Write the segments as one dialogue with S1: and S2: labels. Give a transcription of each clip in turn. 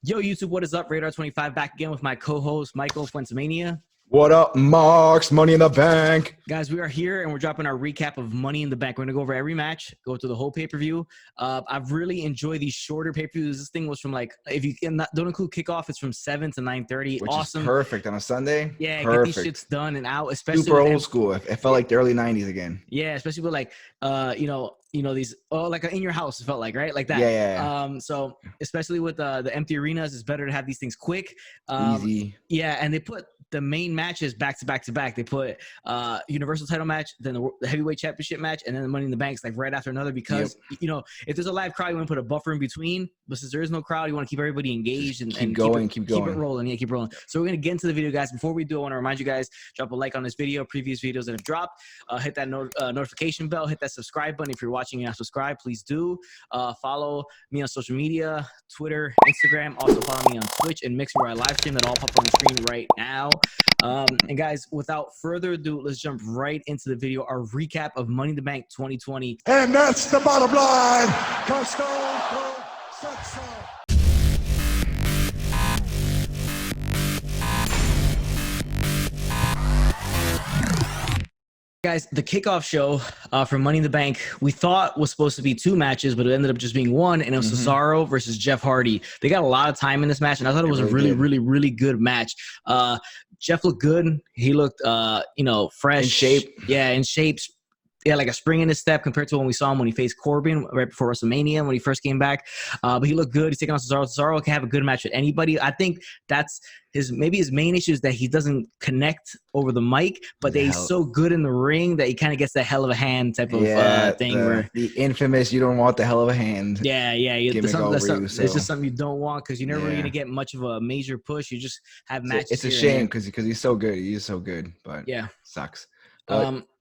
S1: Yo, YouTube, what is up? Radar25 back again with my co-host, Michael Fuentemania.
S2: What up, Marks? Money in the Bank.
S1: Guys, we are here and we're dropping our recap of Money in the Bank. We're going to go over every match, go through the whole pay-per-view. I've really enjoyed these shorter pay-per-views. This thing was from if you don't include kickoff, it's from 7 to 9:30.
S2: Which
S1: awesome.
S2: Is perfect on a Sunday.
S1: Yeah,
S2: perfect.
S1: Get these shits done and out, especially
S2: super old school. It felt like the early 90s again.
S1: Yeah, especially with these like in your house, it felt like, right? Like that.
S2: Yeah.
S1: So especially with the empty arenas, it's better to have these things quick.
S2: Easy.
S1: Yeah, and they put the main matches back to back to back. They put Universal title match, then the heavyweight championship match, and then the Money in the Bank's like right after another because if there's a live crowd, you want to put a buffer in between. But since there is no crowd, you want to keep everybody engaged and
S2: keep going.
S1: Keep it rolling. Yeah, keep rolling. So we're gonna get into the video, guys. Before we do, I want to remind you guys, drop a like on this video, previous videos that have dropped. Hit that notification bell, hit that subscribe button. If you're watching and not subscribed, please do. Follow me on social media, Twitter, Instagram. Also follow me on Twitch and Mixer where I live stream. That all pop on the screen right now. And guys, without further ado, let's jump right into the video. Our recap of Money in the Bank 2020.
S3: And that's the bottom line. Stone Cold said so.
S1: Guys, the kickoff show for Money in the Bank, we thought was supposed to be 2 matches, but it ended up just being 1, and it was Cesaro versus Jeff Hardy. They got a lot of time in this match, and I thought it was a really good match. Jeff looked good. He looked, fresh.
S2: In shape.
S1: Yeah, in shape. Yeah, like a spring in his step compared to when we saw him when he faced Corbin right before WrestleMania when he first came back. But he looked good. He's taking on Cesaro. Cesaro can have a good match with anybody. I think that's his main issue is that he doesn't connect over the mic, but that he's so good in the ring that he kind of gets that hell of a hand type of thing.
S2: The infamous, you don't want the hell of a hand.
S1: Yeah. It's just something you don't want because you're never really going to get much of a major push. You just have matches.
S2: It's a shame because he's so good. He is so good, but sucks.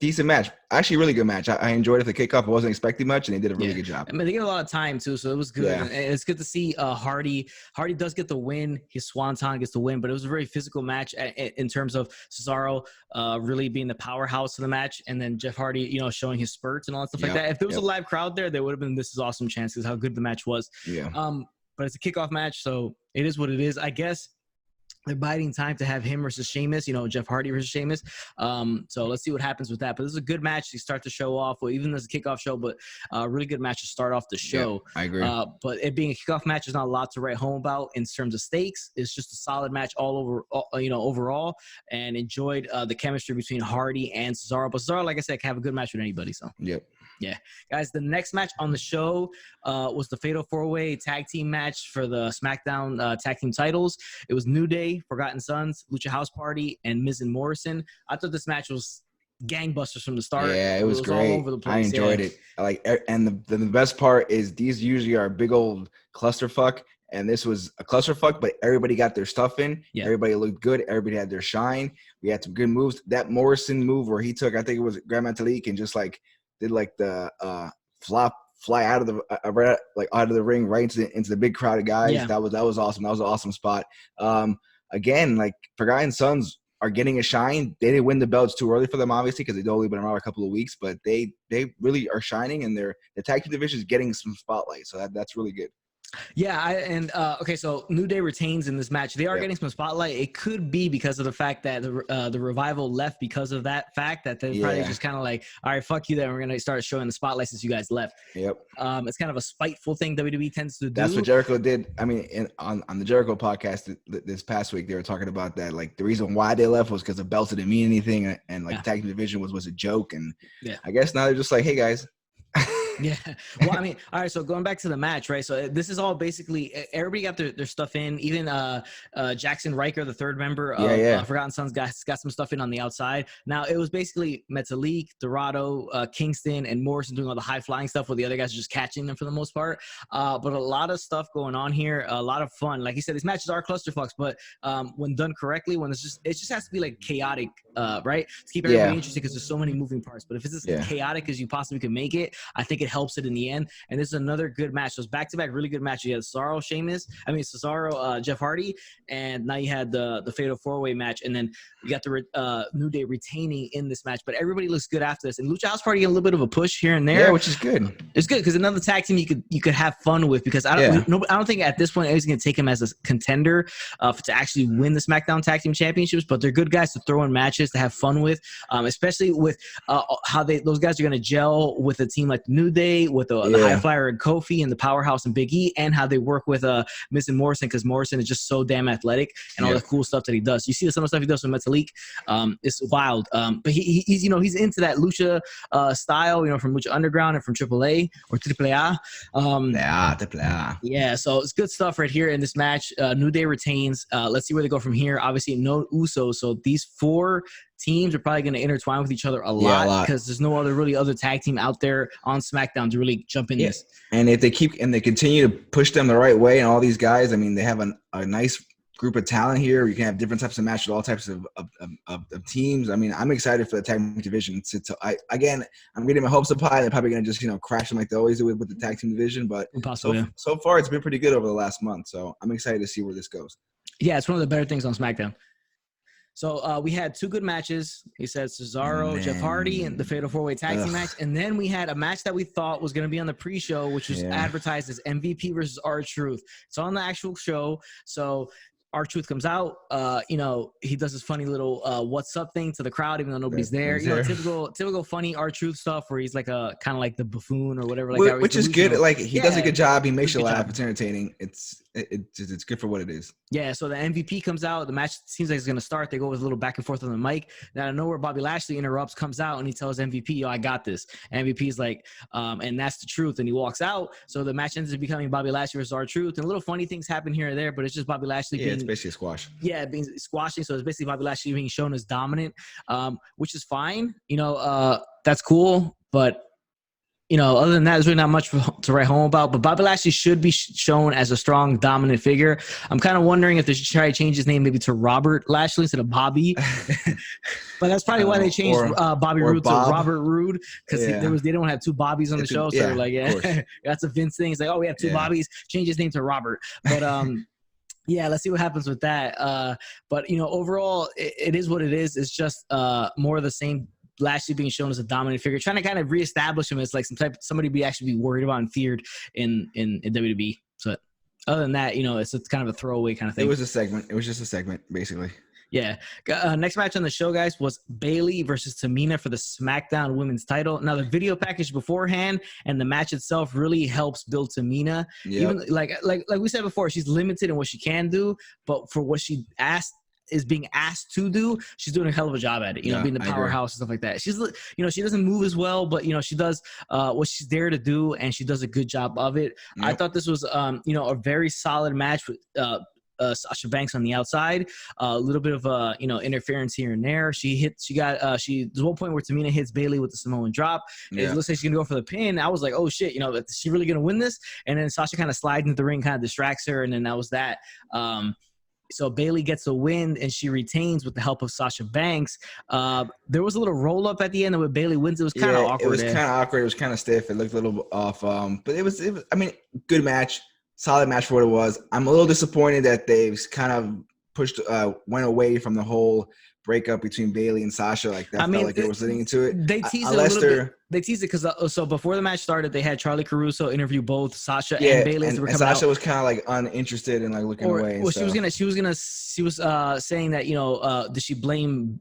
S2: Decent match. Actually, really good match. I enjoyed it for the kickoff. I wasn't expecting much, and they did a really good job.
S1: I mean, they get a lot of time, too, so it was good. And it's good to see Hardy. Hardy does get the win. His swanton gets the win, but it was a very physical match in terms of Cesaro really being the powerhouse of the match, and then Jeff Hardy, showing his spurts and all that stuff like that. If there was a live crowd there would have been this is awesome chances how good the match was.
S2: Yeah.
S1: But it's a kickoff match, so it is what it is. I guess they're biding time to have him versus Sheamus, Jeff Hardy versus Sheamus. So let's see what happens with that. But this is a good match to start the show off, or even as a kickoff show, but a really good match to start off the show.
S2: Yeah, I agree.
S1: But it being a kickoff match is not a lot to write home about in terms of stakes. It's just a solid match overall, and enjoyed the chemistry between Hardy and Cesaro. But Cesaro, like I said, can have a good match with anybody. So yeah, guys, the next match on the show was the Fatal 4-Way Tag Team match for the SmackDown Tag Team titles. It was New Day, Forgotten Sons, Lucha House Party, and Miz and Morrison. I thought this match was gangbusters from the start.
S2: Yeah, it was great.
S1: All over the place.
S2: I enjoyed it. And the best part is these usually are a big old clusterfuck, and this was a clusterfuck, but everybody got their stuff in. Yeah. Everybody looked good. Everybody had their shine. We had some good moves. That Morrison move where he took, I think it was Grand Metalik, and just did the fly out of the out of the ring right into the big crowd of guys. Yeah. That was awesome. That was an awesome spot. Again, Forgotten Sons are getting a shine. They didn't win the belts too early for them, obviously, because they've only been around a couple of weeks. But they really are shining, and the tag team division is getting some spotlight. So that's really good.
S1: Yeah, okay, so New Day retains in this match. They are getting some spotlight. It could be because of the fact that the Revival left because of that fact that they're probably just kind of like, all right, fuck you then. We're going to start showing the spotlight since you guys left.
S2: Yep.
S1: It's kind of a spiteful thing WWE tends to do.
S2: That's what Jericho did. I mean, on the Jericho podcast this past week, they were talking about that. The reason why they left was because the belts didn't mean anything, and the tag team division was a joke. And I guess now they're just like, hey, guys.
S1: Yeah. Well, I mean, all right. So going back to the match, right? So this is all basically everybody got their stuff in. Even Jackson Riker, the third member of Forgotten Sons, got some stuff in on the outside. Now it was basically Metalik, Dorado, Kingston, and Morrison doing all the high flying stuff, while the other guys are just catching them for the most part. But a lot of stuff going on here, a lot of fun. Like you said, these matches are clusterfucks, but when done correctly, when it just has to be chaotic right? To keep everybody interested because there's so many moving parts. But if it's as chaotic as you possibly can make it, I think it helps it in the end. And this is another good match. So it's back-to-back really good matches. You had Cesaro, Jeff Hardy, and now you had the Fatal 4-Way match, and then you got the New Day retaining in this match. But everybody looks good after this. And Lucha House Party get a little bit of a push here and there.
S2: Yeah, which is good.
S1: It's good because another tag team you could have fun with, because I don't think at this point anybody's going to take him as a contender to actually win the SmackDown Tag Team Championships, but they're good guys to throw in matches to have fun with, especially with how those guys are going to gel with a team like the New Day, with the High Flyer and Kofi and the Powerhouse and Big E, and how they work with Miz and Morrison, because Morrison is just so damn athletic and all the cool stuff that he does. You see some of the stuff he does with Metalik, it's wild. But he's into that lucha style, from Lucha Underground and from AAA or AAA.
S2: AAA.
S1: Yeah, so it's good stuff right here in this match. New Day retains. Let's see where they go from here. Obviously, no Usos, so these 4 teams are probably going to intertwine with each other a lot because there's no other tag team out there on SmackDown to really jump in this.
S2: And if they continue to push them the right way, and all these guys, I mean, they have a nice group of talent here. You can have different types of matches, all types of teams. I mean, I'm excited for the tag team division. I'm getting my hopes up high. They're probably going to just crash them like they always do with the tag team division. But so far, it's been pretty good over the last month. So I'm excited to see where this goes.
S1: Yeah, it's one of the better things on SmackDown. So we had 2 good matches. He said Cesaro, Jeff Hardy, and the Fatal 4-Way Tag Team match. And then we had a match that we thought was going to be on the pre-show, which was advertised as MVP versus R-Truth. It's on the actual show. So R-Truth comes out, he does this funny little what's up thing to the crowd, even though nobody's there. Typical funny R-Truth stuff where he's like kind of like the buffoon or whatever. Like
S2: which is good. Like he does a good job. He makes you laugh. It's entertaining. It's good for what it is.
S1: Yeah, so the MVP comes out. The match seems like it's going to start. They go with a little back and forth on the mic. Then out of nowhere, Bobby Lashley interrupts, comes out, and he tells MVP, yo, I got this. MVP's like, and that's the truth. And he walks out. So the match ends up becoming Bobby Lashley versus R-Truth. And little funny things happen here and there, but it's just Bobby Lashley being...
S2: it's basically a squash.
S1: Yeah, being squashing. So it's basically Bobby Lashley being shown as dominant, which is fine. That's cool. But... other than that, there's really not much to write home about. But Bobby Lashley should be shown as a strong, dominant figure. I'm kind of wondering if they should try to change his name maybe to Robert Lashley instead of Bobby. But that's probably why they changed Bobby Roode to Robert Roode, because they don't want to have 2 Bobbies on the show. So they're like, that's a Vince thing. It's like, we have 2 Bobbies. Change his name to Robert. But yeah, let's see what happens with that. But overall, it is what it is. It's just more of the same. Lashley being shown as a dominant figure, trying to kind of reestablish him as like somebody be actually be worried about and feared in WWE. So other than that, it's kind of a throwaway kind of thing.
S2: It was a segment. It was just a segment, basically.
S1: Yeah. Next match on the show, guys, was Bayley versus Tamina for the SmackDown Women's title. Now, the video package beforehand and the match itself really helps build Tamina. Yep. Even like we said before, she's limited in what she can do, but for what she is being asked to do, she's doing a hell of a job at it, being the powerhouse and stuff like that. She's, she doesn't move as well, but, she does what she's there to do, and she does a good job of it. Yep. I thought this was, a very solid match with Sasha Banks on the outside, a little bit of, interference here and there. There's one point where Tamina hits Bayley with the Samoan drop. Yeah. It looks like she's going to go for the pin. I was like, oh shit, is she really going to win this? And then Sasha kind of slides into the ring, kind of distracts her. And then that was that. So Bayley gets a win, and she retains with the help of Sasha Banks. There was a little roll-up at the end, and when Bayley wins, it was kind of awkward.
S2: It was kind of awkward. It was kind of stiff. It looked a little off. But it was, good match. Solid match for what it was. I'm a little disappointed that they've kind of went away from the whole breakup between Bayley and Sasha. Like that felt like it was leading into it.
S1: They teased it a little bit. They teased it because so before the match started, they had Charlie Caruso interview both Sasha and Bayley.
S2: And Sasha was kind of like uninterested and like looking away.
S1: Well, she was saying that did she blame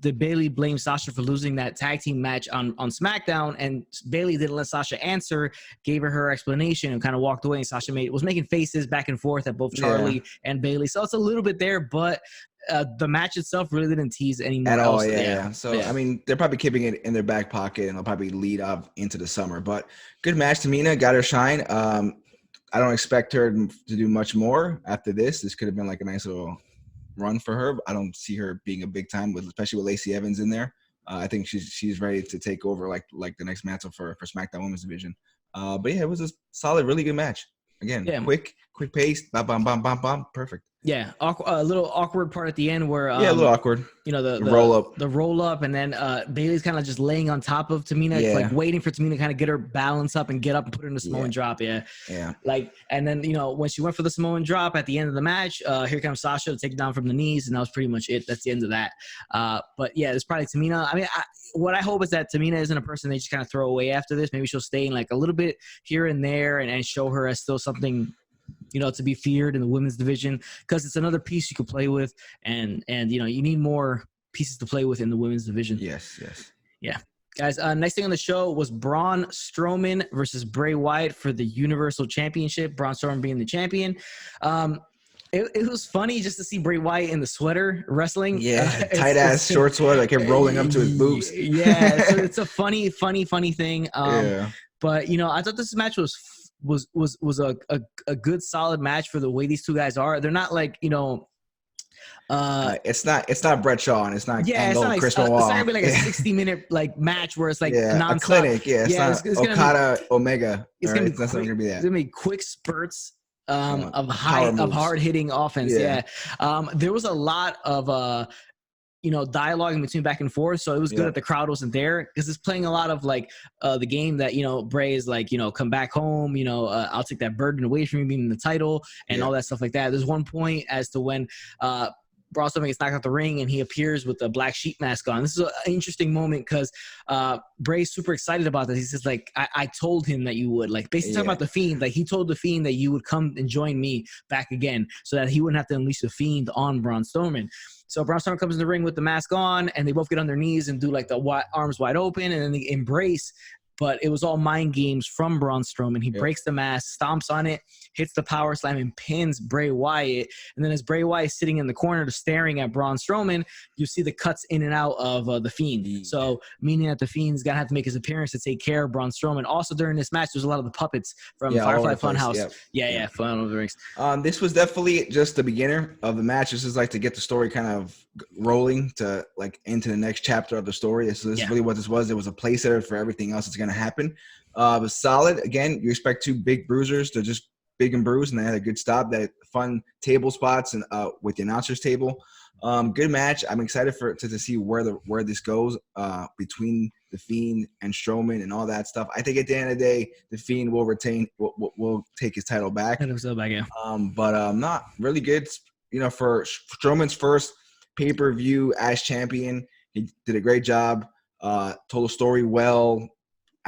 S1: did Bayley blame Sasha for losing that tag team match on SmackDown, and Bayley didn't let Sasha answer, gave her explanation, and kind of walked away. And Sasha was making faces back and forth at both Charlie and Bayley, so it's a little bit there, but. The match itself really didn't tease anymore
S2: at all. Yeah. So they're probably keeping it in their back pocket, and they'll probably lead up into the summer. But good match. Tamina got her shine. I don't expect her to do much more after this. This could have been like a nice little run for her. I don't see her being a big time, especially with Lacey Evans in there. I think she's ready to take over like the next mantle for SmackDown Women's Division. But yeah, it was a solid, really good match. Again, quick pace, bam, bam, bam, bam, bam, perfect.
S1: Yeah, a little awkward part at the end where
S2: a little awkward.
S1: You know, the roll up, and then Bailey's kind of just laying on top of Tamina, like waiting for Tamina to kind of get her balance up and get up and put her in the Samoan drop. Yeah. Like, and then when she went for the Samoan drop at the end of the match, here comes Sasha to take it down from the knees, and that was pretty much it. That's the end of that. But yeah, it's probably Tamina. I mean, what I hope is that Tamina isn't a person they just kind of throw away after this. Maybe she'll stay in like a little bit here and there and show her as still something, to be feared in the women's division, because it's another piece you could play with, and you need more pieces to play with in the women's division.
S2: Yes.
S1: Yeah. Guys, next thing on the show was Braun Strowman versus Bray Wyatt for the Universal Championship. Braun Strowman being the champion. It was funny just to see Bray Wyatt in the sweater wrestling.
S2: Yeah, tight-ass short sweater that kept rolling up to his boobs.
S1: Yeah, so it's a funny thing. But, I thought this match was a good solid match for the way these two guys are. They're not like
S2: it's not Brett Shaw and it's not
S1: Angle,
S2: it's not
S1: Chris
S2: Benoit.
S1: It's not gonna be like a 60-minute like match where it's like nonstop.
S2: A clinic. It's Okada Omega.
S1: It's gonna be
S2: not gonna be that.
S1: It's gonna be quick spurts of hard hitting offense. Yeah. There was a lot of dialogue in between back and forth, so it was good that the crowd wasn't there, because it's playing a lot of like the game that Bray is like, come back home, I'll take that burden away from you, meaning the title and all that stuff like that. There's one point as to when Braun Strowman gets knocked out the ring and he appears with the black sheep mask on. This is an interesting moment because Bray's super excited about this. He says like, I told him that you would, like, basically talking about the Fiend. Like, he told the Fiend that you would come and join me back again so that he wouldn't have to unleash the Fiend on Braun Strowman. So Braun Strowman comes in the ring with the mask on, and they both get on their knees and do like the arms wide open, and then they embrace. But it was all mind games from Braun Strowman. He breaks the mask, stomps on it, hits the power slam, and pins Bray Wyatt. And then as Bray Wyatt is sitting in the corner staring at Braun Strowman, you see the cuts in and out of the Fiend. So meaning that the Fiend's going to have to make his appearance to take care of Braun Strowman. Also during this match, there's a lot of the puppets from Firefly Funhouse. Yeah, Fun of the Rings.
S2: This was definitely just the beginner of the match. This is like to get the story kind of rolling to like into the next chapter of the story. This is really what this was. It was a place setter for everything else that's going to happen. It was solid. Again, you expect two big bruisers to just big and bruise, and they had a good stop. That fun table spots and with the announcers table. Good match. I'm excited to see where this goes between the Fiend and Strowman and all that stuff. I think at the end of the day, the Fiend will retain. Will take his title back. But not really good. For Strowman's first pay-per-view as champion, he did a great job. Told the story well.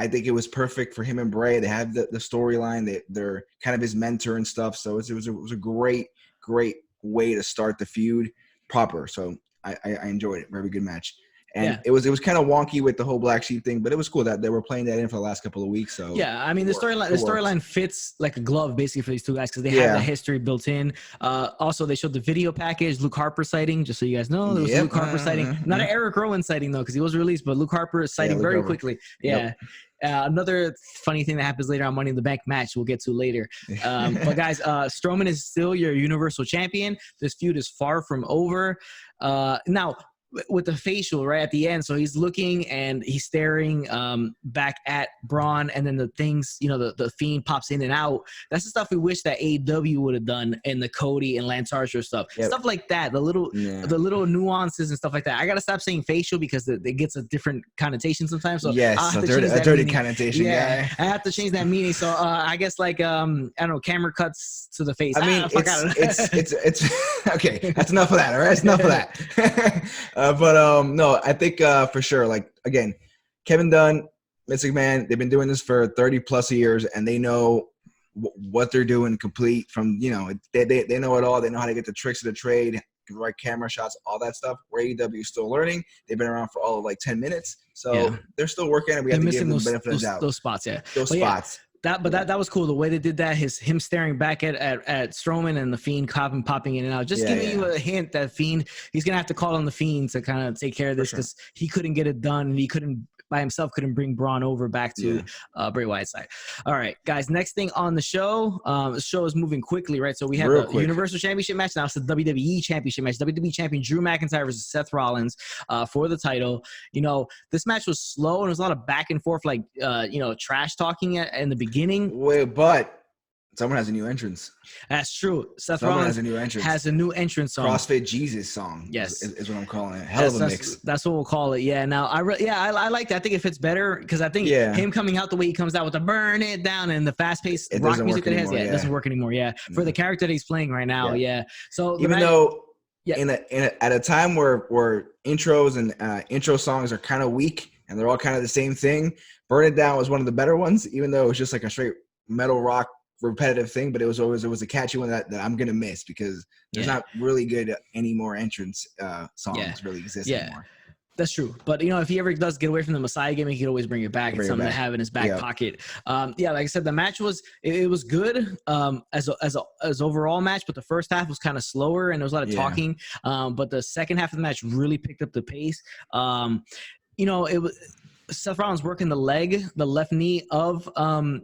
S2: I think it was perfect for him and Bray. They have the storyline. They're kind of his mentor and stuff. So it was a great way to start the feud proper. So I enjoyed it. Very good match. And it was kind of wonky with the whole black sheep thing, but it was cool that they were playing that in for the last couple of weeks. So
S1: I mean, the storyline fits like a glove basically for these two guys because they have the history built in. Also, they showed the video package, Luke Harper sighting, just so you guys know. There was a Luke Harper sighting. Not an Eric Rowan sighting though, because he was released, but Luke Harper is sighting very quickly. Another funny thing that happens later on Money in the Bank match we'll get to later. But guys, Strowman is still your Universal Champion. This feud is far from over. Now, with the facial right at the end, so he's looking and he's staring back at Braun, and then the things, the Fiend pops in and out. That's the stuff we wish that AEW would have done in the Cody and Lance Archer stuff. Stuff like that, the little nuances and stuff like that. I gotta stop saying facial because it gets a different connotation sometimes. So
S2: a dirty connotation.
S1: I have to change that meaning. So I guess like I don't know, camera cuts to the face.
S2: I mean, it's okay. That's enough of that. All right, that's enough of that. No, I think for sure, like, again, Kevin Dunn, Vince McMahon, they've been doing this for 30 plus years, and they know what they're doing complete from, they know it all. They know how to get the tricks of the trade, the right camera shots, all that stuff. Where AEW is still learning. They've been around for all of like 10 minutes. So they're still working, and we have to give them the benefit of the doubt.
S1: Those spots,
S2: Those spots.
S1: That was cool. The way they did that, him staring back at Strowman and the Fiend popping in and out, just giving you a hint that Fiend, he's gonna have to call on the Fiend to kind of take care of this because he couldn't get it done, and he couldn't by himself bring Braun over back to Bray Wyatt's side. All right, guys. Next thing on the show, the show is moving quickly, right? So we have the Universal Championship match. Now it's the WWE Championship match. WWE Champion Drew McIntyre versus Seth Rollins for the title. This match was slow and there was a lot of back and forth, like trash talking in the beginning.
S2: But Someone has a new entrance.
S1: That's true. Seth
S2: Someone
S1: Rollins
S2: has a new entrance.
S1: has a new entrance song.
S2: CrossFit Jesus song.
S1: Yes.
S2: Is what I'm calling it. Hell of a mix.
S1: That's what we'll call it. Yeah. Now, I like that. I think it fits better because I think him coming out the way he comes out with the burn it down and the fast-paced rock music that he has, it doesn't work anymore. Yeah. For the character that he's playing right now, yeah. So
S2: even though at a time where intros and intro songs are kind of weak and they're all kind of the same thing, Burn It Down was one of the better ones, even though it was just like a straight metal rock repetitive thing, but it was a catchy one that I'm gonna miss because there's not really good any more entrance songs really exist anymore.
S1: That's true. But, you know, if he ever does get away from the Messiah gimmick, he can always bring it back. It's something to have in his back pocket. Like I said, the match was good as overall match, but the first half was kind of slower and there was a lot of talking. But the second half of the match really picked up the pace. You know, it was Seth Rollins working the left knee of, Drew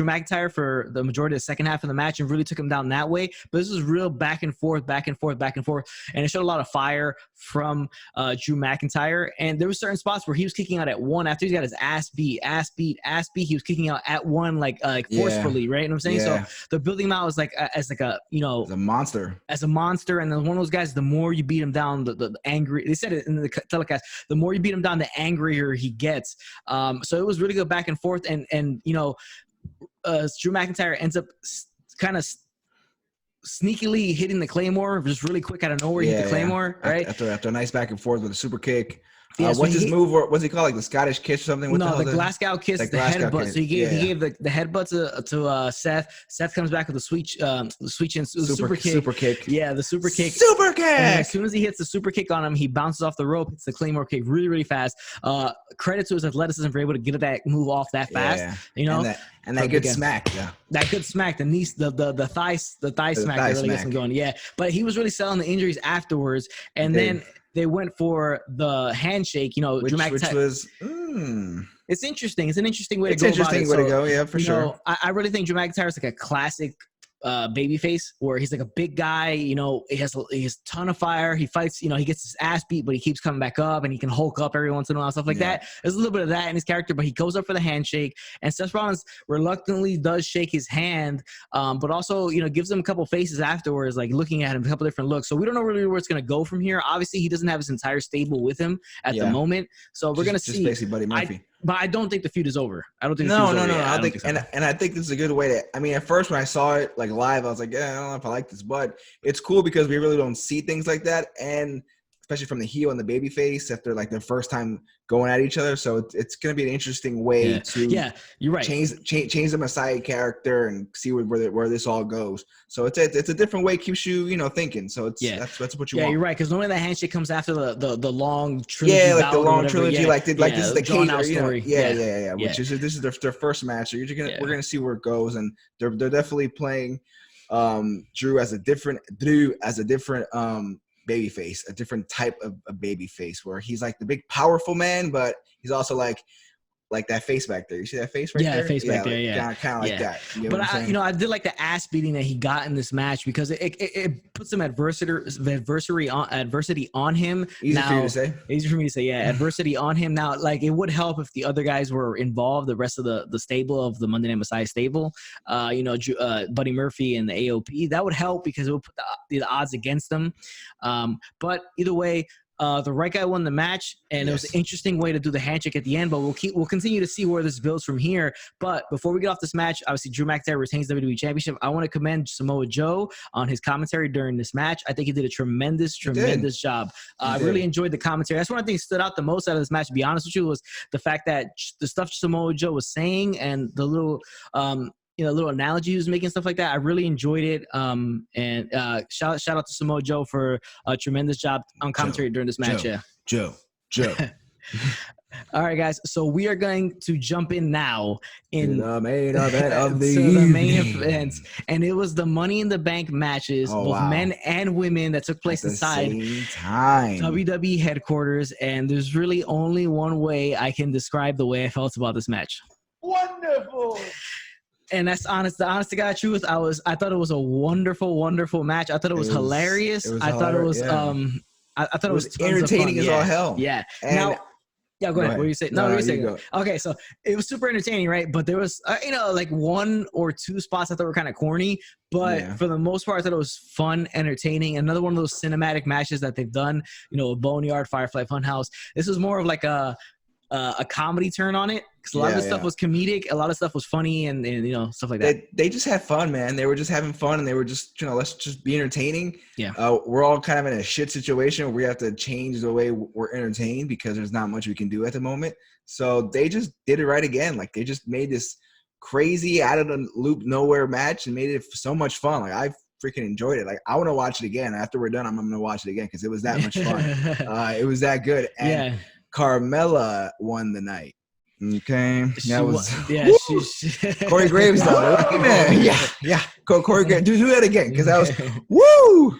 S1: McIntyre for the majority of the second half of the match and really took him down that way. But this was real back and forth. And it showed a lot of fire from Drew McIntyre. And there were certain spots where he was kicking out at one after he got his ass beat. He was kicking out at one, like forcefully, right? You know what I'm saying?
S2: Yeah.
S1: So they're building him out as as a monster. And then one of those guys, the more you beat him down, the angry, they said it in the telecast, the more you beat him down, the angrier he gets. So it was really good back and forth. And Drew McIntyre ends up kind of sneakily hitting the Claymore just really quick out of nowhere. He hit the Claymore, right?
S2: After a nice back and forth with a super kick. What's his move? What's he called? Like the Scottish kiss or something?
S1: The Glasgow kiss, the headbutt. So he gave the headbutt to Seth. Seth comes back with the super kick. Yeah, the super kick.
S2: Super kick.
S1: And as soon as he hits the super kick on him, he bounces off the rope, hits the Claymore kick really, really fast. Credit to his athleticism for able to get that move off that fast. You know,
S2: and that good smack. Yeah,
S1: that good smack. The knee, the thigh smack that really gets him going. Yeah, but he was really selling the injuries afterwards, and then they went for the handshake, which
S2: was
S1: it's interesting. It's an interesting way to go.
S2: It's an interesting way to go, yeah, for sure.
S1: I really think Drew McIntyre is like a classic babyface where he's like a big guy, he has a ton of fire. He fights, he gets his ass beat, but he keeps coming back up and he can Hulk up every once in a while, stuff like that. There's a little bit of that in his character, but he goes up for the handshake and Seth Rollins reluctantly does shake his hand, but also, gives him a couple faces afterwards, like looking at him, a couple different looks. So we don't know really where it's going to go from here. Obviously, he doesn't have his entire stable with him at the moment. So we're going to see.
S2: Just basically Buddy Murphy.
S1: But I don't think the feud is over. I don't think
S2: No. I think and I think this is a good way to. I mean, at first when I saw it like live, I was like, I don't know if I like this, but it's cool because we really don't see things like that, and especially from the heel and the baby face after like their first time going at each other. So it's going to be an interesting way to
S1: you're right.
S2: change the Messiah character and see where this all goes. So it's a different way, keeps you thinking. So that's what you want.
S1: Yeah, you're right. Because normally that handshake comes after the long trilogy.
S2: Yeah, like the long trilogy, this is the
S1: drawn out story.
S2: Which is this is their first match. So we're gonna see where it goes, and they're definitely playing Drew as a different baby face, a different type of a baby face, where he's like the big powerful man, but he's also like that face back there. You see that face right there?
S1: Yeah, face back there.
S2: Kind of like that.
S1: But I did like the ass beating that he got in this match because it puts some adversity on him.
S2: Easy for you to say.
S1: Easy for me to say. Yeah, adversity on him. Now, like it would help if the other guys were involved, the rest of the stable of the Monday Night Messiah stable. Buddy Murphy and the AOP. That would help because it would put the odds against them. But either way. The right guy won the match, and it was an interesting way to do the handshake at the end. But we'll continue to see where this builds from here. But before we get off this match, obviously Drew McIntyre retains the WWE Championship. I want to commend Samoa Joe on his commentary during this match. I think he did a tremendous job. I really enjoyed the commentary. That's one of the things that stood out the most out of this match. To be honest with you, was the fact that the stuff Samoa Joe was saying and the little. Little analogy he was making, stuff like that. I really enjoyed it. And shout out to Samoa Joe for a tremendous job on commentary during this match.
S2: Joe.
S1: All right, guys. So we are going to jump in now in
S2: the main event of the
S1: main event, and it was the Money in the Bank matches, both men and women, that took place inside WWE headquarters. And there's really only one way I can describe the way I felt about this match.
S3: Wonderful.
S1: And that's the honest to God truth. I thought it was a wonderful, wonderful match. I thought it was hilarious. I thought it was I thought it was
S2: entertaining as all hell.
S1: Yeah.
S2: And
S1: Yeah, go ahead. What do you say? No, what do you say? Okay, so it was super entertaining, right? But there was, like 1 or 2 spots I thought were kind of corny, but for the most part, I thought it was fun, entertaining. Another one of those cinematic matches that they've done, Boneyard, Firefly Funhouse. This was more of like a comedy turn on it, because a lot of the stuff was comedic, a lot of stuff was funny, and stuff like that.
S2: They just had fun, man. They were just having fun, and they were just let's just be entertaining.
S1: Yeah.
S2: We're all kind of in a shit situation where we have to change the way we're entertained because there's not much we can do at the moment. So they just did it right again. Like, they just made this crazy out of the loop nowhere match and made it so much fun. Like, I freaking enjoyed it. Like, I want to watch it again. After we're done, I'm going to watch it again because it was that much fun. It was that good. And Carmella won the night. Okay, that was Corey Graves, though. Lucky man. Yeah. Corey Graves. Do that again, because that was woo.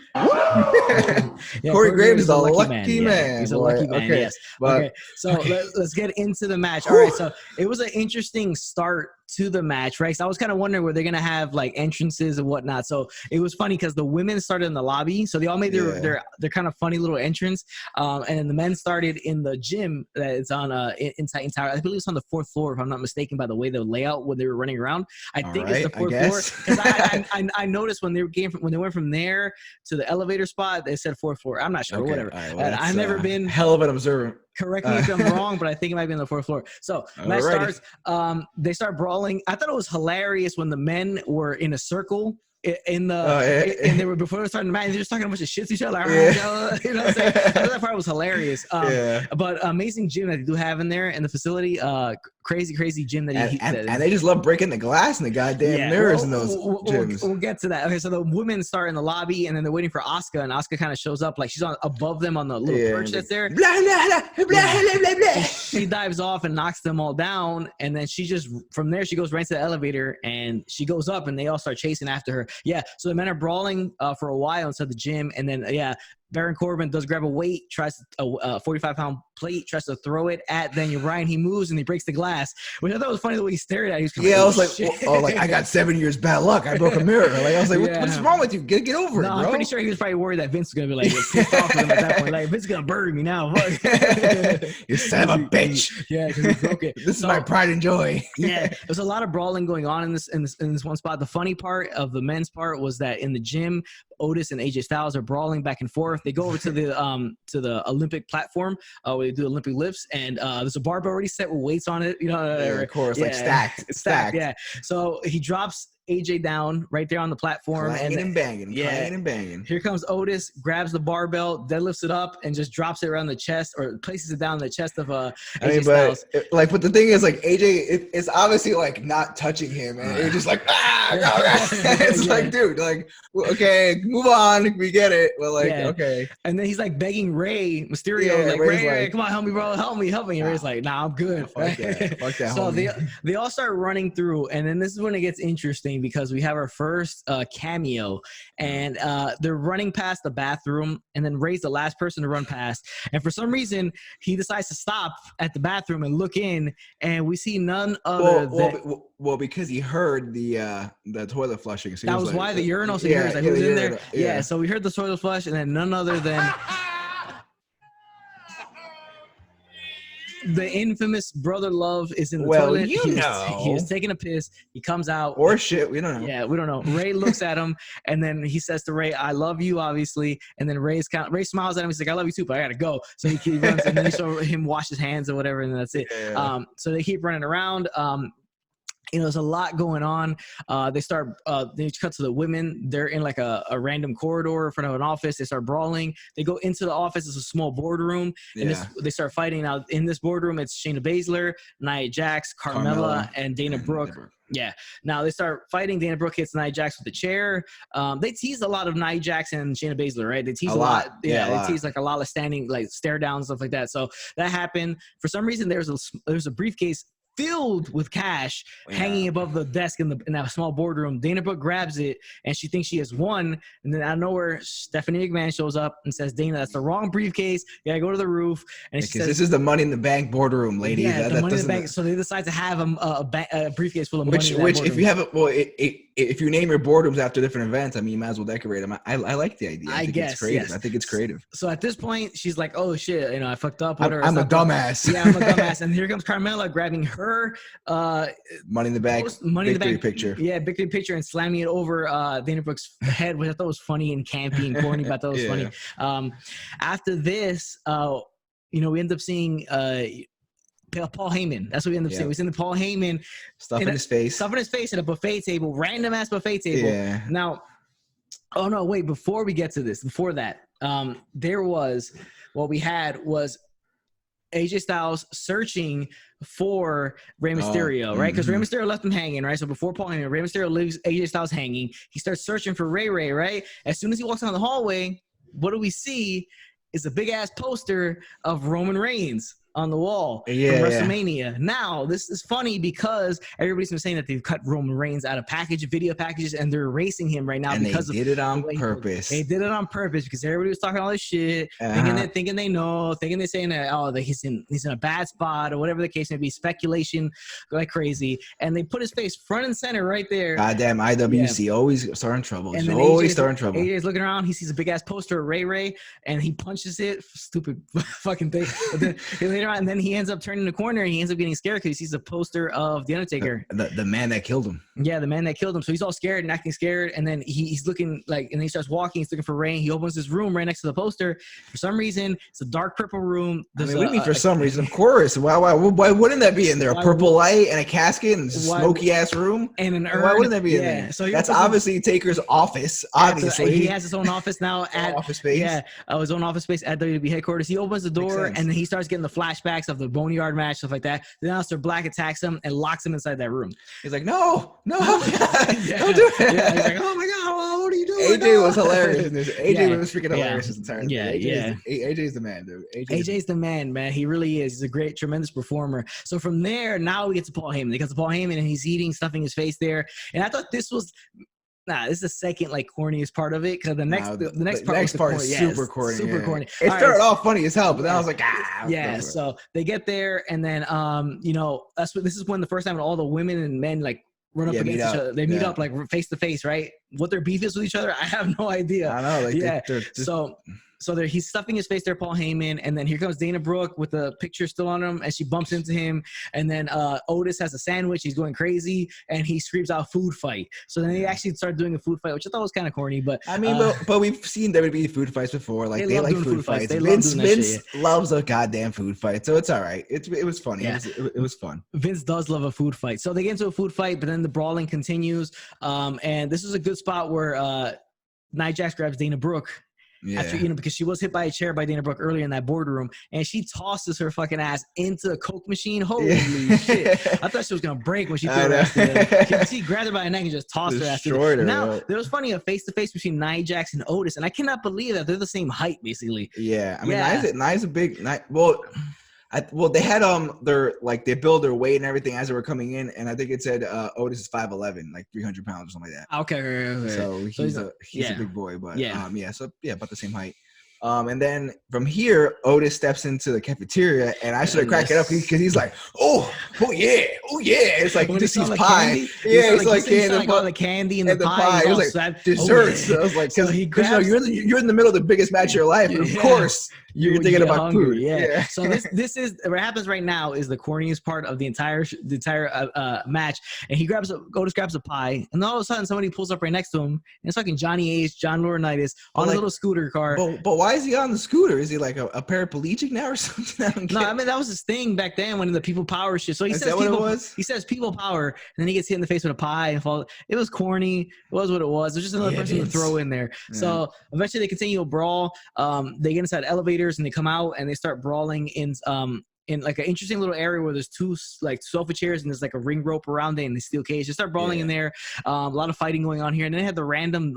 S2: Corey Graves is a lucky man.
S1: He's a lucky man. Okay. Yes. Okay. So let's get into the match. All right. So it was an interesting start to the match, right? So I was kind of wondering, were they going to have like entrances and whatnot? So it was funny because the women started in the lobby, so they all made their kind of funny little entrance, and then the men started in the gym that is on inside Tower. I believe it's on the 4th floor, if I'm not mistaken, by the way the layout when they were running around. I think it's the 4th floor, because I noticed when they went from there to the elevator spot, they said 4th floor. I'm not sure, whatever. Right, well, I've never been
S2: hell of an observer.
S1: Correct me if I'm wrong, but I think it might be on the 4th floor. So match starts. They start brawling. I thought it was hilarious when the men were in a circle and they were, before they were starting the match, they were just talking a bunch of shit to each other. You know what I'm saying? I thought that part was hilarious. But amazing gym that they do have in there in the facility. Crazy gym that
S2: and they just love breaking the glass in the goddamn mirrors in those gyms.
S1: We'll get to that. Okay, so the women start in the lobby, and then they're waiting for Asuka, and Asuka kind of shows up like she's above them on the little perch that's there.
S2: Blah, blah, blah, blah, blah, blah.
S1: She dives off and knocks them all down, and then she just, from there, she goes right to the elevator, and she goes up, and they all start chasing after her. Yeah, so the men are brawling for a while inside the gym, and then Baron Corbin does grab a weight, tries a 45-pound plate, tries to throw it at Daniel Bryan. He moves and he breaks the glass, which I thought was funny the way he stared at it.
S2: I was like, I got 7 years bad luck. I broke a mirror. Like, I was like, what's wrong with you? Get over it, bro.
S1: I'm pretty sure he was probably worried that Vince was gonna be like pissed off with him at that point. Like, Vince is gonna bury me now.
S2: You son of a bitch.
S1: Yeah, because he broke it.
S2: This is my pride and joy.
S1: There's a lot of brawling going on in this one spot. The funny part of the men's part was that in the gym, Otis and AJ Styles are brawling back and forth. They go over to the Olympic platform where they do Olympic lifts, and there's a barbell already set with weights on it.
S2: Of course, like stacked.
S1: It's stacked. Yeah. So he drops AJ down right there on the platform,
S2: clanging and banging.
S1: Here comes Otis, grabs the barbell, deadlifts it up, and just drops it around the chest, or places it down the chest of AJ Styles.
S2: But the thing is, like, AJ, it's obviously like not touching him, and it's just like it's like, dude, like, okay, move on, we get it. Well, like, okay.
S1: And then he's like begging Rey Mysterio, like, Ray, come on, help me, bro, help me. And Ray's like, nah, I'm good.
S2: Fuck that.
S1: So they all start running through, and then this is when it gets interesting, because we have our first cameo, and they're running past the bathroom, and then Ray's the last person to run past, and for some reason he decides to stop at the bathroom and look in, and we see none other than
S2: because he heard the toilet flushing. So
S1: that was like, why the urinal. So he heard like, who's in there? Yeah. So we heard the toilet flush, and then none other than the infamous Brother Love is in the toilet. He was taking a piss. He comes out.
S2: Or shit. We don't know.
S1: Yeah, we don't know. Ray looks at him, and then he says to Ray, I love you, obviously. And then Ray smiles at him. He's like, I love you too, but I got to go. So he runs, and then they show him wash his hands or whatever, and that's it. Yeah. So they keep running around. There's a lot going on. They cut to the women. They're in like a random corridor in front of an office. They start brawling. They go into the office. It's a small boardroom. And they start fighting. Now, in this boardroom, it's Shayna Baszler, Nia Jax, Carmella, and Dana Brooke. Yeah. Now, they start fighting. Dana Brooke hits Nia Jax with the chair. They tease a lot of Nia Jax and Shayna Baszler, right? They tease a lot. Yeah, they tease like a lot of standing, like stare downs, stuff like that. So that happened. For some reason, there's a briefcase filled with cash hanging above the desk in that small boardroom. Dana Brooke grabs it, and she thinks she has won. And then out of nowhere, Stephanie McMahon shows up and says, Dana, that's the wrong briefcase. You gotta go to the roof. And she says,
S2: this is the Money in the Bank boardroom, ladies.
S1: Yeah, the Money in the Bank. So they decide to have a briefcase full of money.
S2: Which if you have it, if you name your boardrooms after different events, I mean, you might as well decorate them. I like the idea. I think it's creative.
S1: Yes.
S2: I think it's creative.
S1: So at this point, she's like, "Oh shit, I fucked up. Whatever.
S2: I'm a dumbass."
S1: Yeah, I'm a dumbass. And here comes Carmella grabbing her
S2: Money in the Bank victory picture.
S1: Yeah, victory picture and slamming it over Dana Brooke's head, which I thought was funny and campy and corny, but I thought it was funny. After this, we end up seeing Paul Heyman. That's what we end up seeing. We seen the Paul Heyman
S2: stuff in his face
S1: at a buffet table, random ass buffet table.
S2: Yeah.
S1: Now, oh no, wait! Before we get to this, before that, what we had was AJ Styles searching for Rey Mysterio, right? Because Rey Mysterio left him hanging, right? So before Paul Heyman, Rey Mysterio leaves AJ Styles hanging. He starts searching for Ray, right? As soon as he walks down the hallway, what do we see? Is a big ass poster of Roman Reigns on the wall from WrestleMania. Yeah. Now, this is funny because everybody's been saying that they've cut Roman Reigns out of video packages, and they're erasing him right now because
S2: they did it on purpose.
S1: They did it on purpose because everybody was talking all this shit, thinking they know, thinking they're saying that that he's in a bad spot or whatever the case may be, speculation like crazy, and they put his face front and center right there.
S2: Goddamn IWC, always starting trouble.
S1: And then
S2: always starting trouble.
S1: AJ's looking around, he sees a big ass poster of Ray, and he punches it. Stupid fucking thing. But then and then he ends up turning the corner and he ends up getting scared because he sees a poster of The Undertaker.
S2: The man that killed him.
S1: Yeah, the man that killed him. So he's all scared and acting scared. And then he's looking and then he starts walking. He's looking for Ray. He opens his room right next to the poster. For some reason, it's a dark purple room.
S2: What do you mean for some reason? Of course. Why wouldn't that be in there? A purple light and a casket and a smoky ass room?
S1: And an urn.
S2: Why wouldn't that be in there? So that's obviously Taker's office. Obviously.
S1: He has his own office now at
S2: office space.
S1: Yeah, his own office space at WWE headquarters. He opens the door and then he starts getting the flashbacks of the Boneyard match, stuff like that. Then Aleister Black attacks him and locks him inside that room.
S2: He's like, no, don't do it.
S1: Yeah, he's like, oh my God, what are you doing?
S2: AJ was hilarious in this. AJ was freaking hilarious this entire thing.
S1: Yeah.
S2: AJ's the man, dude.
S1: AJ's the man. He really is. He's a great, tremendous performer. So from there, now we get to Paul Heyman. They got to Paul Heyman and he's stuffing his face there. And I thought this was this is the second corniest part of it because the next part is
S2: super corny.
S1: Super corny.
S2: It started off funny as hell, but then I was like,
S1: So they get there and then this is when the first time all the women and men run up against each other. They meet up face to face, right? What their beef is with each other, I have no idea.
S2: I know.
S1: So he's stuffing his face there, Paul Heyman, and then here comes Dana Brooke with the picture still on him, and she bumps into him, and then Otis has a sandwich. He's going crazy, and he screams out "food fight." So then they actually start doing a food fight, which I thought was kind of corny, but
S2: I mean, but we've seen WWE food fights before. They like food fights. Vince loves a goddamn food fight, so it's all right. It was funny. Yeah. It was fun.
S1: Vince does love a food fight. So they get into a food fight, but then the brawling continues, and this is a good spot where Nia Jax grabs Dana Brooke. Yeah. After, because she was hit by a chair by Dana Brooke earlier in that boardroom, and she tosses her fucking ass into the Coke machine. Holy shit. I thought she was going to break when she threw her ass there. She grabbed her by the neck and just tossed her ass. Now, there was funny a face-to-face between Nia Jax and Otis, and I cannot believe that they're the same height, basically.
S2: Yeah. I mean, Nia's a big – well, they had they build their weight and everything as they were coming in, and I think it said Otis is 5'11", 300 pounds or something like that.
S1: Okay.
S2: So he's a big boy, but about the same height. And then from here, Otis steps into the cafeteria, and I started cracking up because he's like, oh yeah. It's like just sees pie. It's like
S1: all the candy and the pie.
S2: It was like desserts. So I was like, because you're in the middle of the biggest match of your life, and of course you're thinking about
S1: hungry,
S2: food.
S1: Yeah. So this is what happens right now is the corniest part of the entire match, and Otis grabs a pie, and then all of a sudden somebody pulls up right next to him, and it's fucking Johnny Ace, John Laurinaitis on a little scooter car.
S2: But why is he on the scooter? Is he like a paraplegic now or something?
S1: No, I mean that was his thing back then when the people power shit. So he says people power, and then he gets hit in the face with a pie and falls. It was corny. It was what it was. It was just another person to throw in there. Yeah. So eventually they continue a brawl. They get inside elevators and they come out and they start brawling in like an interesting little area where there's two sofa chairs and there's like a ring rope around it and the steel cage. They start brawling in there. A lot of fighting going on here. And then they had the random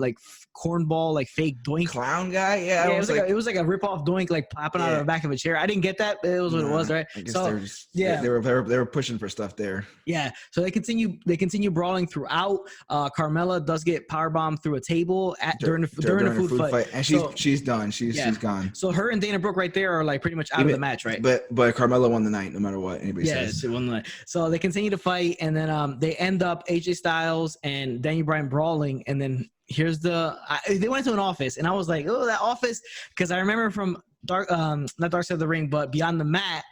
S1: cornball fake Doink
S2: clown guy.
S1: Yeah, it was like a rip-off Doink popping out of the back of a chair. I didn't get that, but it was what it was, right?
S2: I guess they were pushing for stuff there.
S1: Yeah. So they continue brawling throughout. Carmella does get powerbombed through a table during the food fight.
S2: And she's done. She's gone.
S1: So her and Dana Brooke right there are pretty much out of the match, right?
S2: But Carmella Carmelo won the night, no matter what anybody says.
S1: It won the night. So they continue to fight, and then they end up AJ Styles and Daniel Bryan brawling, and then here's they went into an office, and I was like, oh, that office, because I remember from not Dark Side of the Ring, but Beyond the Mat,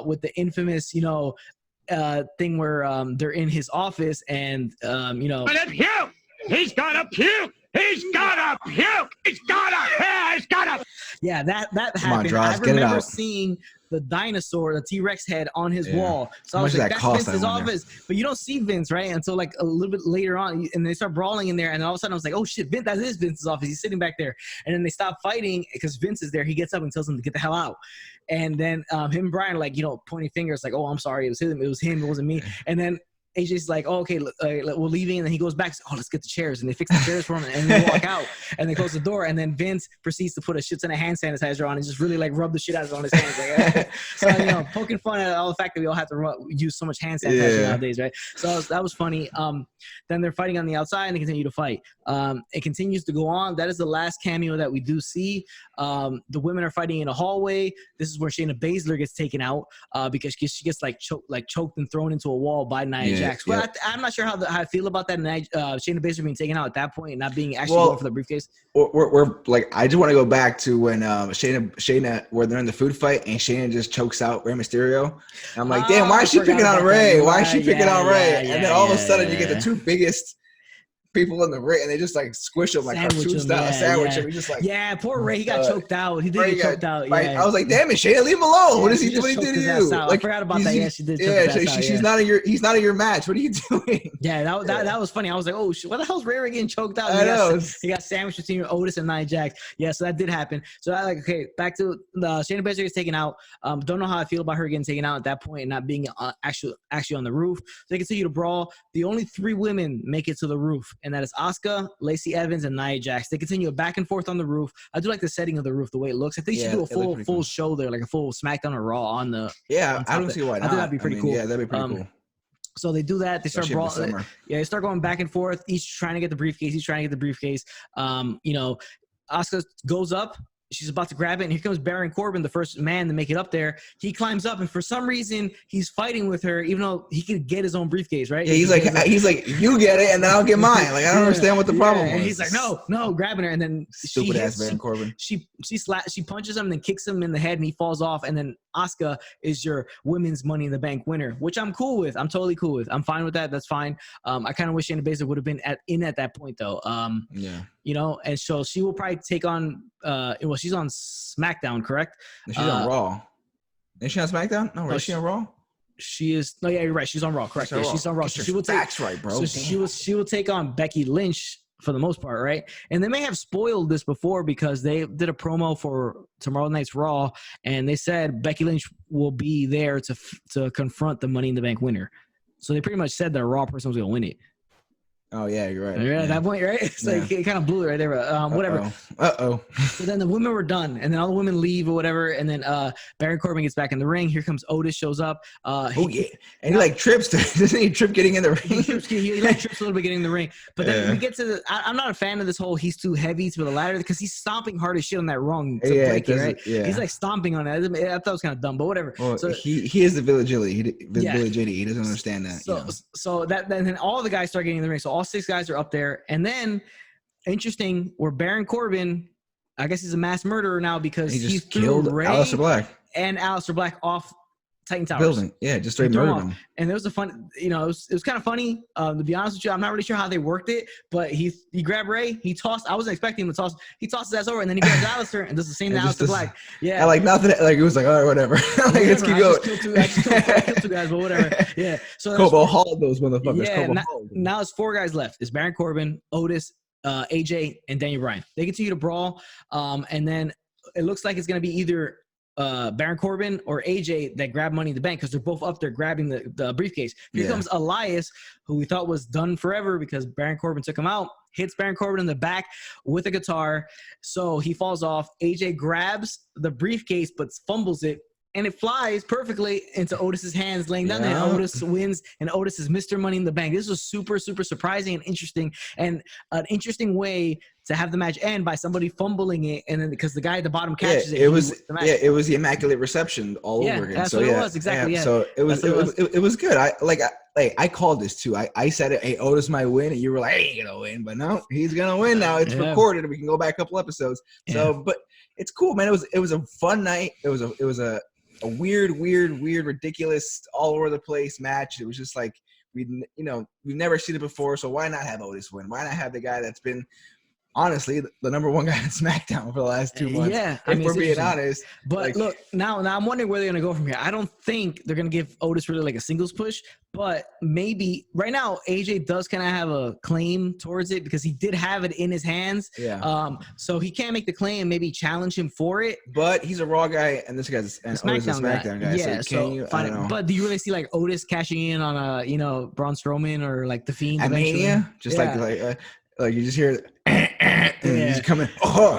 S1: with the infamous, thing where they're in his office, and
S4: puke! He's gonna puke! He's gonna puke! He's gonna.
S1: Yeah, that happened.
S2: Come on, Droz,
S1: I remember seeing the dinosaur, the T-Rex head on his wall. So I was like, that's Vince's office. But you don't see Vince, right? Until like a little bit later on. And they start brawling in there. And then all of a sudden I was like, oh shit, Vince, that is Vince's office. He's sitting back there. And then they stop fighting because Vince is there. He gets up and tells them to get the hell out. And then him and Brian, like, pointing fingers, like, oh, I'm sorry. It was him. It wasn't me. And then AJ's like, oh, okay, we're leaving. And then he goes back, oh, let's get the chairs. And they fix the chairs for him, and they walk out. And they close the door. And then Vince proceeds to put a shit ton of hand sanitizer on and just really, like, rub the shit out on his hands. Like, so, poking fun at all the fact that we all have to use so much hand sanitizer nowadays, right? So that was funny. Then they're fighting on the outside, and they continue to fight. It continues to go on. That is the last cameo that we do see. The women are fighting in a hallway. This is where Shayna Baszler gets taken out because she gets, like, choked and thrown into a wall by Nia Jax. Well, I'm not sure how I feel about that. Shayna Baszler being taken out at that point and not being actually going for the briefcase.
S2: We're like, I just want to go back to when Shayna, where they're in the food fight and Shayna just chokes out Rey Mysterio. And I'm like, damn, why is she picking on Rey? Why is she picking on Rey? And then all of a sudden you get the two biggest people in the ring, and they just like squish them like cartoon style sandwich. And we just like,
S1: poor Rey, he got choked out. He did get choked out. Yeah.
S2: I was like, damn it, Shayna, leave him alone. What is he doing to you?
S1: Like, I forgot about that. Yeah, she did.
S2: He's not in your match. What are you doing?
S1: Yeah, that was funny. I was like, oh shit, what the hell's Rey getting choked out? He got sandwiched between Otis and Nia Jax. Yeah, so that did happen. So I back to Shayna Baszler gets taken out. Don't know how I feel about her getting taken out at that point and not being actually on the roof. So they continue to brawl. The only 3 women make it to the roof, and that is Asuka, Lacey Evans, and Nia Jax. They continue back and forth on the roof. I do like the setting of the roof, the way it looks. I think you should do a full show there, like a full SmackDown or Raw on the.
S2: Yeah, I don't see why not.
S1: I think that'd be pretty cool.
S2: Yeah, that'd be pretty cool.
S1: So they do that. They start brawling. Yeah, they start going back and forth. Each trying to get the briefcase. Asuka goes up. She's about to grab it, and here comes Baron Corbin, the first man to make it up there. He climbs up, and for some reason, he's fighting with her, even though he could get his own briefcase, right?
S2: Yeah, he's like, you get it, and then I'll get mine. Like, I don't understand what the problem was.
S1: And he's like, no, grabbing her, and then
S2: stupid ass Baron Corbin.
S1: She punches him, and then kicks him in the head, and he falls off. And then Asuka is your women's Money in the Bank winner, which I'm cool with. I'm totally cool with. I'm fine with that. That's fine. I kind of wish Shayna Baszler would have been at that point though. And so she will probably take on. She's on SmackDown, correct?
S2: She's on Raw. Is she on SmackDown? No, is she on Raw?
S1: She is. No, yeah, you're right. She's on Raw, correct? She's on Raw.
S2: So she will take. Facts right, bro.
S1: So she will take on Becky Lynch for the most part, right? And they may have spoiled this before because they did a promo for tomorrow night's Raw, and they said Becky Lynch will be there to confront the Money in the Bank winner. So they pretty much said that a Raw person was going to win it.
S2: Oh, yeah, you're right.
S1: At that point, right? It's like it kind of blew it right there. But, whatever. So then the women were done, and then all the women leave or whatever, and then Baron Corbin gets back in the ring. Here comes Otis, shows up. And
S2: he like trips. Doesn't he trip getting in the ring?
S1: He like trips a little bit getting in the ring. But then we get to I'm not a fan of this whole he's too heavy to the ladder because he's stomping hard as shit on that rung to break it, right? Yeah. He's like stomping on it. I thought it was kind of dumb, but whatever.
S2: Well, so he is the Village Illy. He doesn't understand that.
S1: So then all the guys start getting in the ring. So all 6 guys are up there, and then interesting, where Baron Corbin, I guess he's a mass murderer now because he
S2: killed Aleister Black
S1: and Aleister Black off Titan Towers.
S2: Building. Yeah, just straight murdered him.
S1: And there was a fun, it was kind of funny. To be honest with you, I'm not really sure how they worked it, but he grabbed Ray, he tossed. I wasn't expecting him to toss. He tossed his ass over, and then he grabs Aleister and does the same to Aleister Black. Yeah,
S2: I like nothing. Like it was like, all right, whatever. Like let's keep going.
S1: I killed 2 guys, but whatever. Yeah. So
S2: Kobo hauled those motherfuckers.
S1: Yeah. Now it's 4 guys left. It's Baron Corbin, Otis, AJ, and Daniel Bryan. They continue to brawl, and then it looks like it's gonna be either Baron Corbin or AJ that grab Money in the Bank because they're both up there grabbing the briefcase. Here comes Elias, who we thought was done forever because Baron Corbin took him out, hits Baron Corbin in the back with a guitar. So he falls off. AJ grabs the briefcase but fumbles it and it flies perfectly into Otis's hands, laying down there.
S2: Yeah.
S1: And Otis wins, and Otis is Mr. Money in the Bank. This was super, super surprising and interesting, and an interesting way to have the match end by somebody fumbling it, and then because the guy at the bottom catches it.
S2: It was it was the immaculate reception all over again.
S1: That's
S2: So
S1: what it was exactly. Yeah.
S2: So it was good. I called this too. I said it. Hey, Otis might win, and you were like, "He ain't gonna win," but no, he's gonna win now. It's recorded, and we can go back a couple episodes. So, but it's cool, man. It was a fun night. It was a weird, ridiculous, all over the place match. It was just like we've never seen it before. So why not have Otis win? Why not have the guy that's been, honestly, the number one guy in SmackDown for the last 2 months?
S1: Yeah,
S2: if we're being honest.
S1: But look, now I'm wondering where they're gonna go from here. I don't think they're gonna give Otis really like a singles push, but maybe right now AJ does kind of have a claim towards it because he did have it in his hands.
S2: Yeah.
S1: So he can't make the claim. Maybe challenge him for it.
S2: But he's a Raw guy, and this guy's a SmackDown guy.
S1: Yeah.
S2: So I don't know.
S1: But do you really see like Otis cashing in on a Braun Strowman or like the Fiend
S2: at Mania? Just like you just hear it. He's coming. Oh.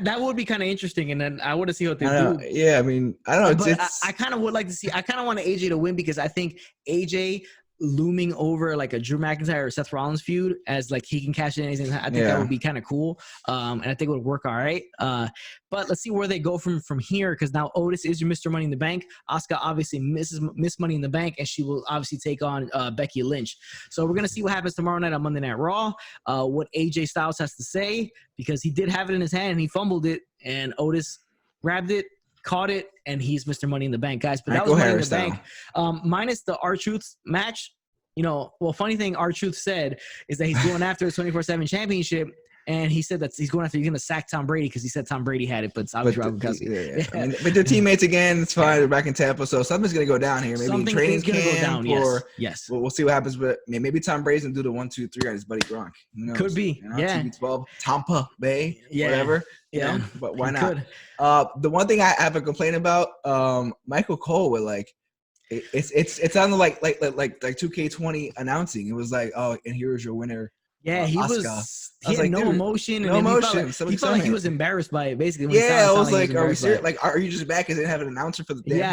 S1: that would be kind of interesting, and then I want to see what they do.
S2: Yeah, I mean, I don't know.
S1: I kind of would like to see. I kind of want AJ to win because I think AJ looming over like a Drew McIntyre or Seth Rollins feud as like he can cash in anything. I think that would be kind of cool, and I think it would work all right. But let's see where they go from here because now Otis is your Mr. Money in the Bank. Asuka obviously Miss Money in the Bank, and she will obviously take on Becky Lynch. So we're gonna see what happens tomorrow night on Monday Night Raw. What AJ Styles has to say because he did have it in his hand and he fumbled it, and Otis grabbed it, caught it, and he's Mr. Money in the Bank, guys. But that was Money in the Bank. Minus the R-Truth match. Funny thing R-Truth said is that he's going after his 24/7 championship, and he said that he's going to sack Tom Brady because he said Tom Brady had it, but it's obviously Rob Gronkowski.
S2: I mean, but they're teammates again. It's fine. They're back in Tampa, so something's going to go down here. Maybe training camp, or
S1: yes.
S2: We'll see what happens. But maybe Tom Brady's going to do the 1, 2, 3 on his buddy Gronk.
S1: Could be.
S2: TV12, Tampa Bay, whatever.
S1: Yeah.
S2: But why not? The one thing I have a complaint about, Michael Cole with like, it sounded like 2K20 announcing. It was like, oh, and here's your winner.
S1: Yeah, he had no emotion.
S2: No emotion.
S1: He felt like he was embarrassed by it, basically.
S2: I was like, are we serious? Like, are you just back because they didn't have an announcer for the day?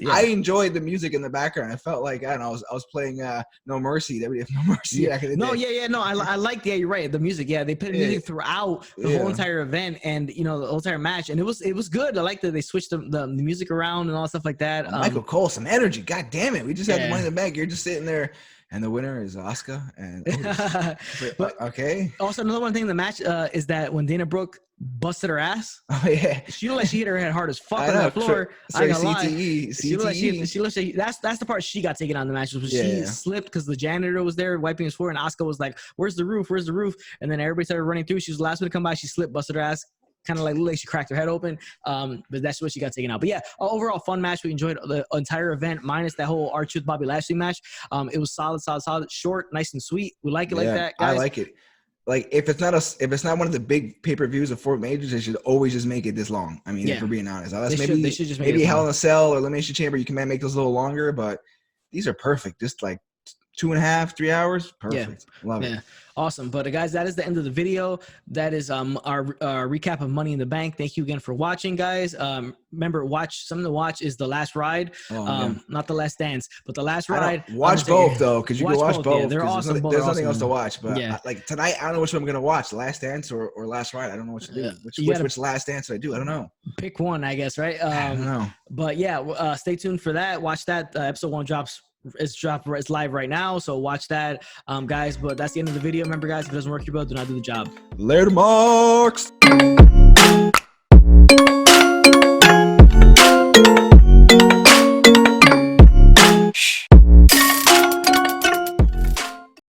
S2: I enjoyed the music in the background. I felt like, I don't know, I was playing No Mercy, WWF No Mercy.
S1: I liked, you're right, the music. Yeah, they put music throughout the whole entire event and, the whole entire match. And it was good. I liked that they switched the music around and all stuff like that.
S2: Michael Cole, some energy. God damn it. We just had the Money in the Bank. You're just sitting there. And the winner is Asuka. And okay.
S1: Also, another one thing in the match is that when Dana Brooke busted her ass, she looked like she hit her head hard as fuck on the floor.
S2: CTE.
S1: She looked like that's the part she got taken on the match. She slipped because the janitor was there wiping his floor, and Asuka was like, "Where's the roof? Where's the roof?" And then everybody started running through. She was the last one to come by. She slipped, busted her ass. Kind of like she cracked her head open, but that's what she got taken out. But yeah, overall fun match. We enjoyed the entire event, minus that whole R-Truth Bobby Lashley match. It was solid, short, nice and sweet. We like it like that, guys.
S2: I like it. Like if it's not one of the big pay-per-views of 4 majors, they should always just make it this long. I mean, if we're being honest,
S1: they should just make
S2: maybe Hell in a Cell or Elimination Chamber, you can make those a little longer, but these are perfect. Just like 2.5, 3 hours, perfect. Love it.
S1: Awesome. But guys, that is the end of the video. That is our recap of Money in the Bank. Thank you again for watching, guys. Remember, something to watch is The Last Ride. Not The Last Dance, but The Last Ride.
S2: Watch both though, because you can watch both.
S1: Yeah, they're awesome.
S2: There's nothing else to watch. But like tonight, I don't know which one I'm gonna watch. The Last Dance or Last Ride. I don't know what to do. Which Last Dance do I do? I don't know.
S1: Pick one, I guess, right?
S2: I don't know.
S1: But yeah, stay tuned for that. Watch that. Episode 1 drops. It's live right now, so watch that, guys. But that's the end of the video. Remember, guys, if it doesn't work your boat, do not do the job.
S2: Later, Marks.